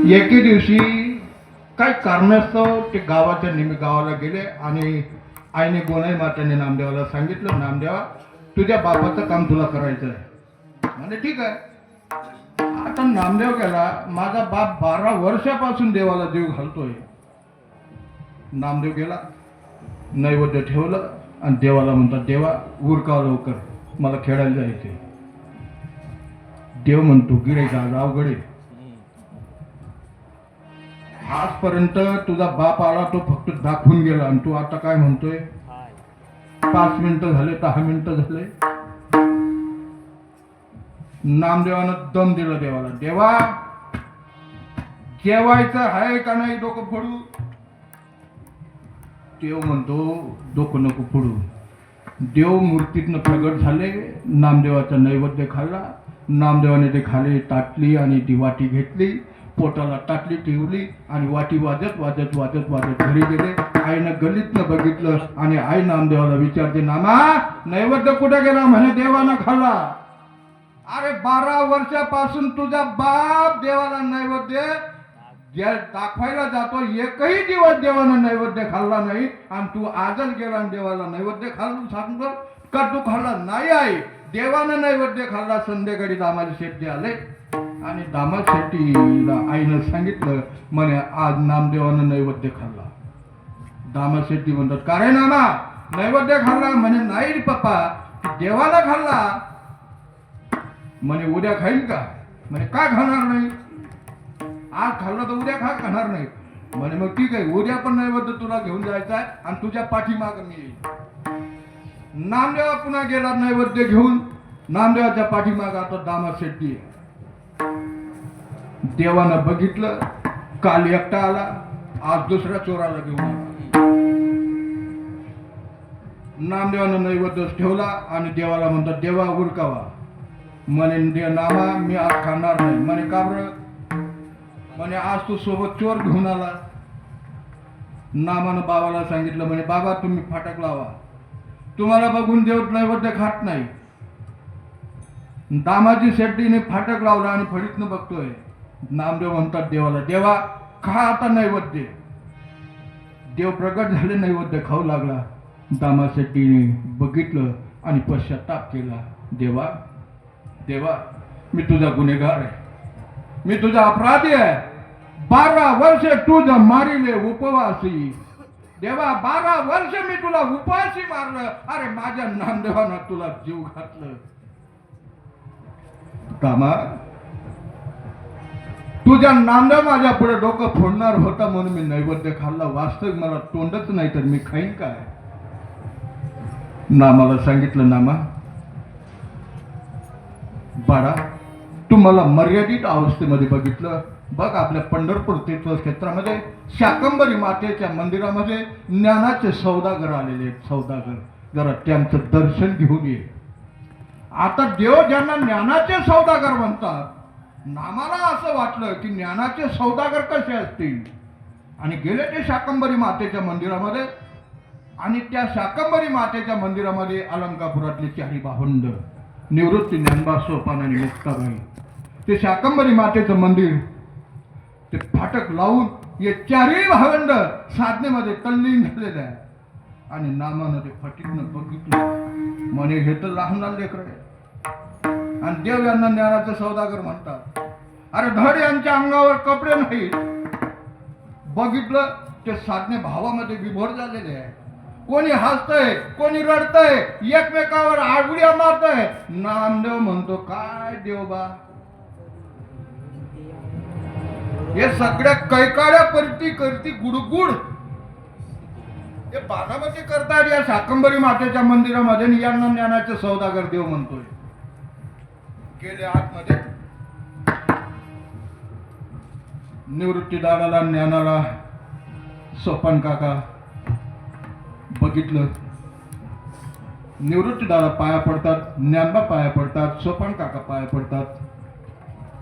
एके दिवशी काही कारणास्तव ते गावाला गेले आणि आईने गोनाई माताने नामदेवाला सांगितलं, नामदेवा तुझ्या बापाचं काम तुला करायचं आहे. म्हणजे ठीक आहे. आता नामदेव गेला, माझा बाप 12 वर्षापासून देवाला जीव घालतोय. नामदेव गेला, नैवेद्य ठेवलं आणि देवाला म्हणतात, देवा उरकाव लवकर, मला खेळायला जायचंय. देव म्हणतो, गिऱ्हाईक आज अवघड आहे. आजपर्यंत तुझा बाप आला तो फक्त दाखवून गेला आणि तू आता काय म्हणतोय? 5 मिनिटं झाले, 10 मिनिटं झाले. नामदेवानं दम दिला देवाला, देवा जेवायचं आहे का नाही डोकं फोडू? देव म्हणतो, डोकं नको फोडू. देव मूर्तीतनं प्रगट झाले, नामदेवाचा नैवेद्य खाल्ला. नामदेवाने ते खाली ताटली आणि ती वाटी घेतली, पोटाला ताटली ठेवली आणि वाटी वाजत वाजत वाजत वाजत घरी गेले. आईनं गल्लीतनं बघितलं आणि आई नामदेवाला विचारते, नामा नैवेद्य कुठे गेला? म्हणे देवानं खाल्ला. अरे 12 वर्षापासून तुझा बाप देवाला नैवेद्य दाखवायला जातो, एकही दिवस देवानं नैवेद्य खाल्ला नाही आणि तू आजच गेला आणि देवाला नैवेद्य खाल्लं सांगतो का? तू खाल्ला नाही आहे. देवानं नैवेद्य खाल्ला. संध्याकाळी दामाजी शेट्टी आले आणि दामाजी शेट्टीला आईनं सांगितलं, म्हणे आज नामदेवानं नैवेद्य खाल्ला. दामाजी शेट्टी म्हणतात, का रे नाना नैवेद्य खाल्ला? म्हणे नाही पप्पा, देवानं खाल्ला. म्हणे उद्या खाईल का? म्हणे का खाणार नाही? आज खाल्लं तर उद्या खाणार नाही. म्हणे मग ठीक आहे, उद्या पण नैवेद्य तुला घेऊन जायचा आहे आणि तुझ्या पाठीमाग मी येईल. नामदेवा पुन्हा गेला नैवेद्य घेऊन. नामदेवाच्या पाठीमाग आता दामा शेट्टी. देवानं बघितलं, काल एकटा आला, आज दुसऱ्या चोराला घेऊन आला. नामदेवानं नैवेद्य ठेवला आणि देवाला म्हणतात, देवा उरकावा. म्हणे नामा मी आज खाणार नाही. म्हणे का बरं? म्हणे आज तू सोबत चोर घेऊन आला. नामानं बाबाला सांगितलं, म्हणे बाबा तुम्ही फाटक लावा, तुम्हाला बघून देव नैवेद्य खात नाही. दामाजी शेट्टीने फाटक लावला आणि फळीतनं बघतोय. नामदेव म्हणतात देवाला, देवा खा आता नैवेद्य. देव प्रगट झाले, नैवेद्य खाऊ लागला. दामा शेट्टीने बघितलं आणि पश्चाताप केला, देवा देवा मी तुझा गुन्हेगार आहे, मी तुझा अपराधी आहे. 12 वर्ष तुझं मारिले उपवासी. देवा 12 वर्ष मी तुला उपवासी मारलं. अरे माझ्या नामदेवानं तुला जीव घातलं. दामा तुझ्या नामदेव माझ्या पुढे डोकं फोडणार होता म्हणून मी नैवेद्य खाल्ला. वास्तविक मला तोंडच नाही तर मी खाईन काय? नामाला सांगितलं, नामा बाळा तू मला मर्यादित अवस्थेमध्ये बघितलं. बघ आपल्या पंढरपूर तीर्थक्षेत्रामध्ये शाकंभरी मातेच्या मंदिरामध्ये ज्ञानाचे सौदागर आलेले आहेत. सौदागर, जरा त्यांचं दर्शन घेऊन ये. आता देव ज्यांना ज्ञानाचे सौदागर म्हणतात, नामाला असं वाटलं की ज्ञानाचे सौदागर कसे असतील. आणि गेले ते शाकंभरी मातेच्या मंदिरामध्ये आणि त्या शाकंभरी मातेच्या मंदिरामध्ये अलंकापुरातले 4 भावंड, निवृत्ती, ज्ञानबा, सोपान आणि मुक्ताबाई, ते शाकंभरी मातेचं मंदिर ते फाटक लावून हे 4ही भावंड साधनेमध्ये तल्लीन झालेले आहे. आणि नामानं ते फटीतनं बघितलं, म्हणे हे तर लहान लहान लेकरं आहे आणि देव यांना ज्ञानाचे सौदागर म्हणतात. अरे धड यांच्या अंगावर कपडे नाही. बघितलं ते साधने भावामध्ये विभोर झालेले आहे. कोणी हसतंय, कोणी रडतंय, एकमेकावर आडुळ्या मारतंय. नामदेव म्हणतो, काय देवबा हे सगळ्या कैकाड्या करती गुडगुड हे बाणामध्ये करतात या शाकंभरी मातेच्या मंदिरामध्ये. यांना ज्ञानाचे सौदागर देव म्हणतोय. गेले आतमध्ये निवृत्ती दादाला, ज्ञानाला, सोपान काका बघितलं. निवृत्ती दादा पाया पडतात, ज्ञानबा पाया पडतात, सोपान काका पाया पडतात.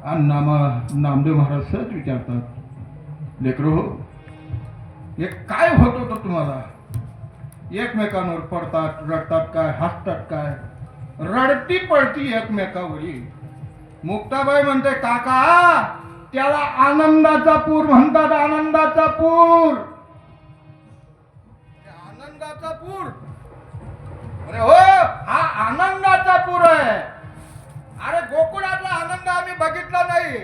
आणि नामदेव महाराज सहज विचारतात, लेकरो हे काय होत होतं तुम्हाला? एकमेकांवर पडतात, रडतात काय, हसतात काय? रडती पडती एकमेकावरी. मुक्ताबाई म्हणते, काका त्याला आनंदाचा पूर म्हणतात. आनंदाचा पूर, आनंदाचा पूर. अरे हो, हा आनंदाचा पूर आहे. अरे गोकुळातला आनंद आम्ही बघितला नाही.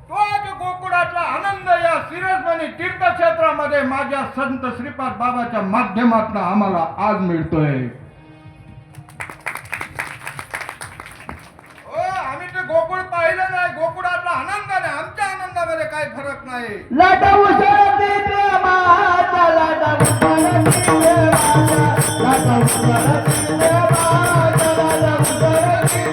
तोच गोकुळातला आनंद या सिरसमणी तीर्थक्षेत्रामध्ये माझ्या संत श्रीपाद बाबाच्या माध्यमातून आम्हाला आज मिळतोय. आम्ही ते गोकुळ पाहिलं नाही. गोकुळातला आनंद नाही, आमच्या आनंदामध्ये काही फरक नाही. लाटा उसळते प्रेमाचा, लाटा उसळते प्रेमाचा, लाटा उसळते प्रेमाचा, लाटा उसळते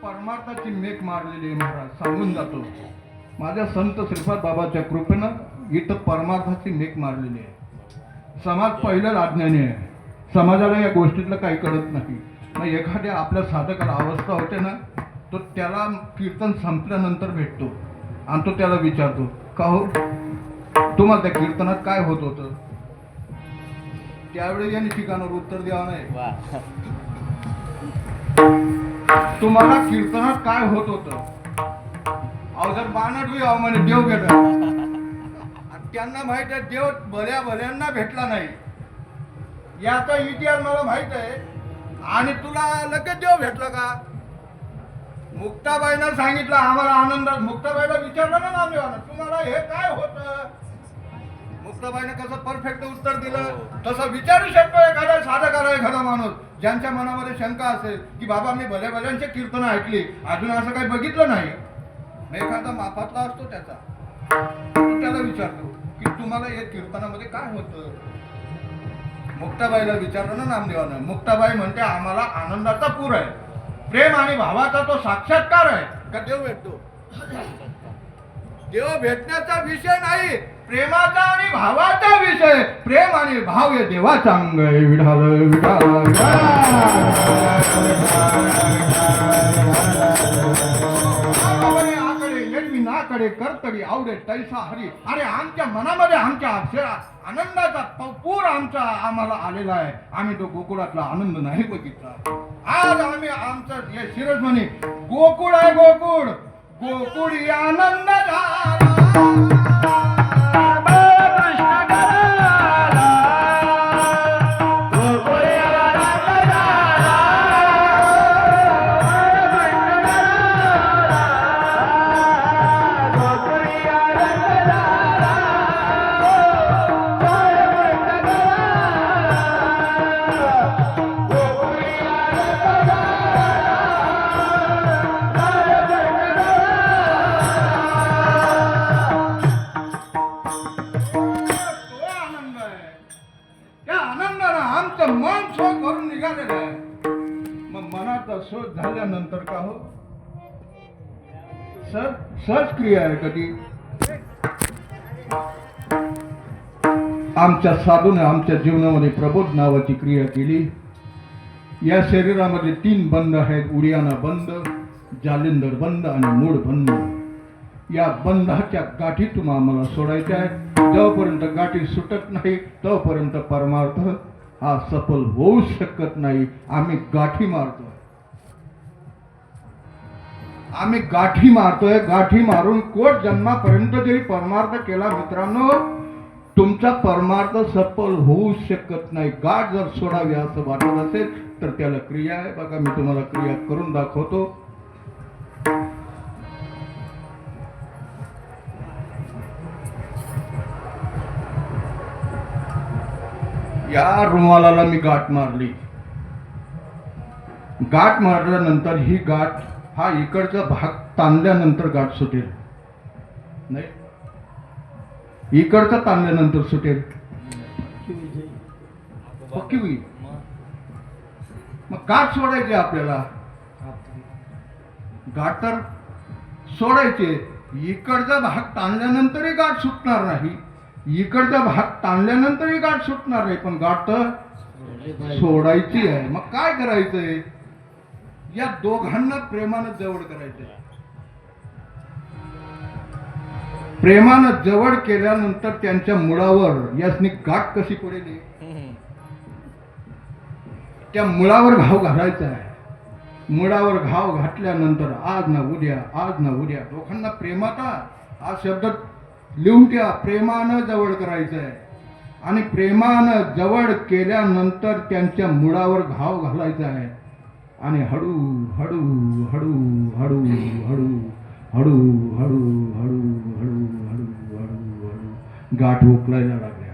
परमार्थाची मेक मारलेली आहे महाराज. सांगून जातो, माझ्या संत श्रीपाद बाबाच्या कृपेनं इथं परमार्थाची मेक मारलेली आहे. समाज पहिल्याच अज्ञानी आहे. समाजाला या गोष्टीतलं काही कळत नाही. मग एखाद्या आपल्या साधकाला अवस्था होते ना, तो त्याला कीर्तन संपल्यानंतर भेटतो आणि तो त्याला विचारतो, का हो तुम्हाला त्या कीर्तनात काय होत होतं? त्यावेळी यांनी ठिकाणावर उत्तर द्यावं नाही. तुम्हाला कीर्तनात काय होत होतं? अहो जर बाणाटवी अहो म्हणे देव गेला. त्यांना माहित आहे देव भल्या भल्यांना भेटला नाही. याचा इतिहास मला माहित आहे. आणि तुला लगेच देव भेटला का? मुक्ताबाईनं सांगितलं आम्हाला आनंदात. मुक्ताबाईला विचारलं ना नामदेवानं, तुम्हाला हे काय होतं? मुक्ताबाईने कसं परफेक्ट उत्तर दिलं तसं विचारू शकतो एखाद्या साधकाला. एखादा माणूस ज्यांच्या मनामध्ये शंका असेल की बाबा मी भल्या भल्यांची कीर्तनं ऐकली, अजून असं काही बघितलं नाही, एखादा माफातला असतो त्याचा, तो त्याला विचारतो की तुम्हाला या कीर्तनामध्ये काय होतं? मुक्ताबाईला विचारलं ना नामदेवानं. मुक्ताबाई म्हणते आम्हाला आनंदाचा पूर आहे. प्रेम आणि भावाचा तो साक्षात्कार आहे. का देव भेटतो? देव भेटण्याचा विषय नाही, प्रेमाचा आणि भावाचा विषय. प्रेम आणि भाव हे देवाचा अंग आहे. विठाल विठाल नाकडे करतडी आवडे तैसा हरी. अरे आमच्या मनामध्ये आमच्या आनंदाचा पूर आम्हाला आलेला आहे. आम्ही तो गोकुळातला आनंद नाही बघितला. आज आम्ही आमचं हे शिरसमणी गोकुळ आहे. गोकुळ गोकुळी आनंद झाला. मन शोध भरून निघालेलं आहे. मग मनाचा शोध झाल्यानंतर का हो सहज क्रिया आहे. कधी आमच्या साधूने आमच्या जीवनामध्ये प्रबोध नावाची क्रिया केली. या शरीरामध्ये 3 बंध आहेत. उडियाना बंद, जालिंदर बंद आणि मूळ बंद. या बंधाच्या गाठीतून आम्हाला सोडायच्या आहेत. जोपर्यंत गाठी सुटत नाही तोपर्यंत परमार्थ हा सफल होऊ शकत नाही. आम्ही गाठी मारतोय. आम्ही गाठी मारतोय. गाठी मारून कोट जन्मापर्यंत जरी परमार्थ केला मित्रांनो, तुमचा परमार्थ सफल होऊ शकत नाही. गाठ जर सोडावी असं वाटत असेल तर त्याला क्रिया आहे. बघा मी तुम्हाला क्रिया करून दाखवतो. या रुमालाला मी गाठ मारली. गाठ मारल्यानंतर ही गाठ हा इकडचा भाग ताणल्यानंतर गाठ सुटेल नाही. इकडचं ताणल्यानंतर सुटेल पक्की होईल. मग गाठ सोडायची आपल्याला, गाठ तर सोडायचे. इकडचा भाग ताणल्यानंतरही गाठ सुटणार नाही, इकडचा भाग ताणल्यानंतरही गाठ सुटणार नाही, पण गाठ तर सोडायची आहे. मग काय करायचंय? या दोघांना प्रेमानं जवळ करायचंय. प्रेमानं जवळ केल्यानंतर त्यांच्या मुळावर यासनी गाठ कशी पडेल, त्या मुळावर घाव घालायचा आहे. मुळावर घाव घातल्यानंतर आज ना उद्या, आज ना उद्या दोघांना प्रेमाचा हा शब्द लिहून ठेवा. प्रेमानं जवळ करायचं आहे आणि प्रेमानं जवळ केल्यानंतर त्यांच्या मुळावर घाव घालायचा आहे आणि हळू हळू हळू हळू हळू हळू हळू हळू हळू हळू हळू हळू गाठ उकलायला लागल्या.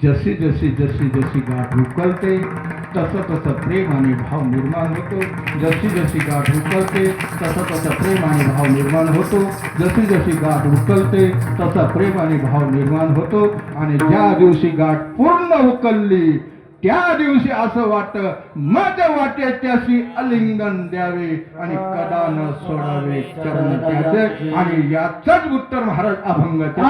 जशी जशी जशी जशी गाठ उकलते तसं तसं प्रेम आणि भाव निर्माण होतो. जशी जशी गाठ उकलते तसं तसं प्रेम आणि भाव निर्माण होतो. जशी जशी गाठ उकलते तसा प्रेम आणि भाव निर्माण होतो. आणि ज्या दिवशी गाठ पूर्ण उकलली त्या दिवशी असं वाटतं माझ्या वाट्याच्याशी अलिंगन द्यावे आणि कदा न सोडावे चरण त्याचे. आणि याचंच उत्तर महाराज अभंगाचे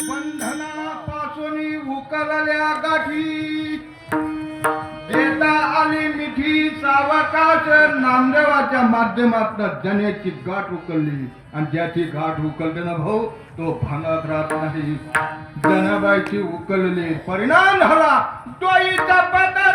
बंधनापासून उकलल्या गाठी देता आली मिठी सावकाश नामदेवाच्या माध्यमातून जनेची गाठ उकलली. आणि ज्याची गाठ उकलते ना भाऊ तो भानात राहत नाही. जनाबाईची उकलली परिणाम झाला डोईचा पदर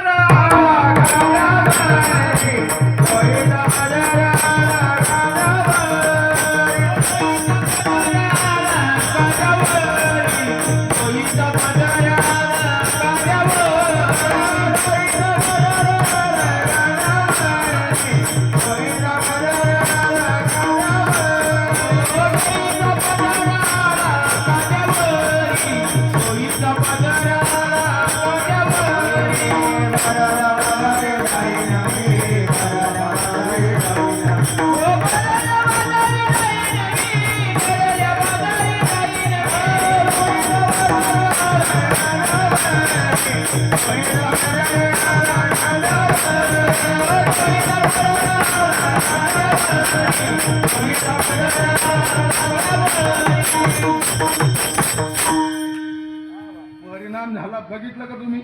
परिणाम झाला. बघितलं का तुम्ही?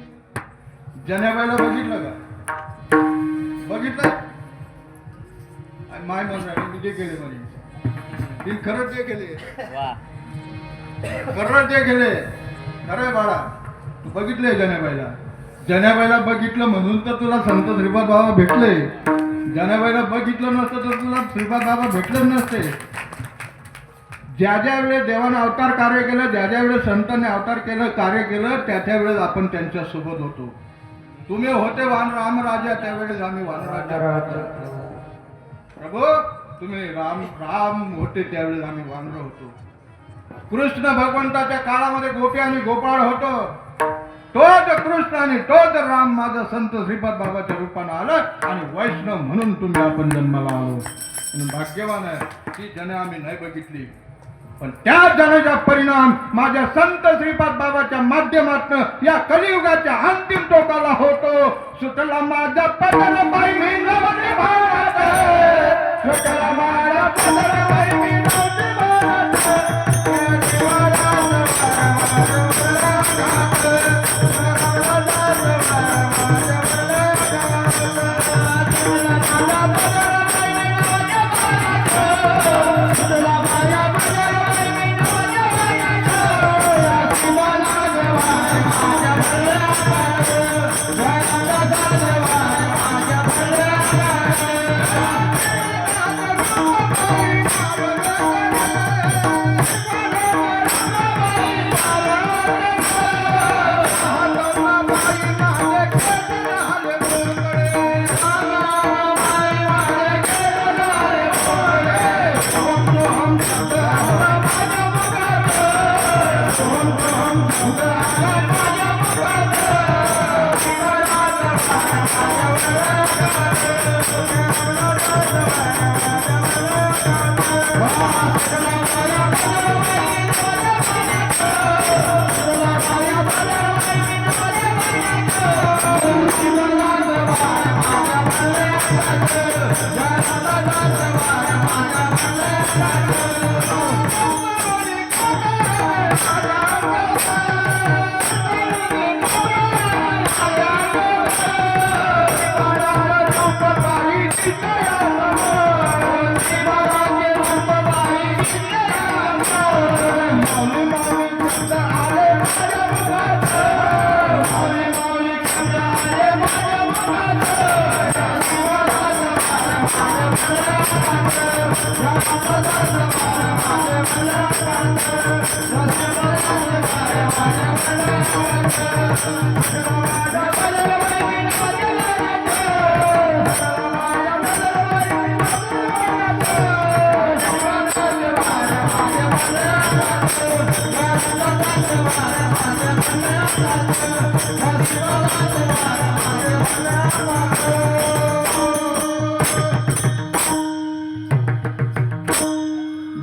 जनाबाईला बघितलं का? बघितलं? माय म्हणणार मी ते केले म्हणजे ती खरंच ते केले, खरंच ते केले. खरंय बाळा, तू बघितलंय जनाबाईला. जनाबाईला बघितलं म्हणून तर तुला संत श्रीपाद बाबा भेटले. जनाबाईला बघितलं नसतं तर तुला श्रीपाद बाबा भेटलेच नसते. ज्या ज्या वेळेस देवानं अवतार कार्य केलं, ज्या ज्या वेळेस संतांनी अवतार केलं, कार्य केलं, त्या त्या वेळेस आपण त्यांच्या सोबत होतो. तुम्ही होते रामराजा, त्यावेळेस आम्ही वानराजा. प्रभू तुम्ही राम होते त्यावेळेस आम्ही वानर होतो. कृष्ण भगवंताच्या काळामध्ये गोपी आणि गोपाळ होतो. तोच कृष्ण आणि तोच राम माझा संत श्रीपाद बाबाच्या रूपानं आलं आणि वैष्णव म्हणून तुम्ही आपण जन्माला आलो. आणि भाग्यवान आहे ती जन आम्ही नाही बघितली, पण त्या जनाचा परिणाम माझ्या संत श्रीपाद बाबाच्या माध्यमातून या कलियुगाच्या अंतिम टोकाला होतो. सुटला माझा पदर बाई मी नवते भारत, सुटला माझा पदर बाई मी नवते भारत.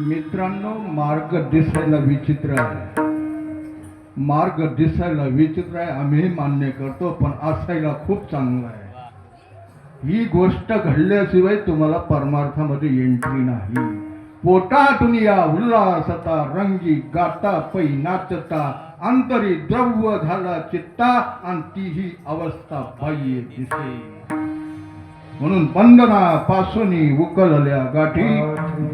मित्रांनो, मार्ग दिसायला विचित्र आहे, मार्ग दिसायला विचित्र आहे, आम्ही मान्य करतो, पण असायला खूप चांगला आहे. ही गोष्ट घडल्याशिवाय तुम्हाला परमार्थामध्ये एंट्री नाही. पोटातून या उल्हासता रंगी गाता पै नाचता, अंतरी द्रव्य झाला चित्ता, आणि तीही अवस्था बाह्य दिसे. म्हणून बंधनापासून उकलल्या गाठी,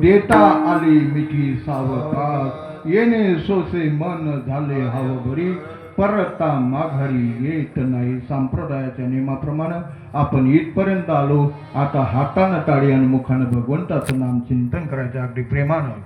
देता आली मिठी सावकाश, येणे सोसे मन झाले हवभरी, परता माघारी येत नाही. संप्रदायाच्या नियमाप्रमाणे आपण इथपर्यंत आलो. आता हातानं टाळी आणि मुखानं भगवंताचं नाम चिंतन करायचं अगदी प्रेमानं.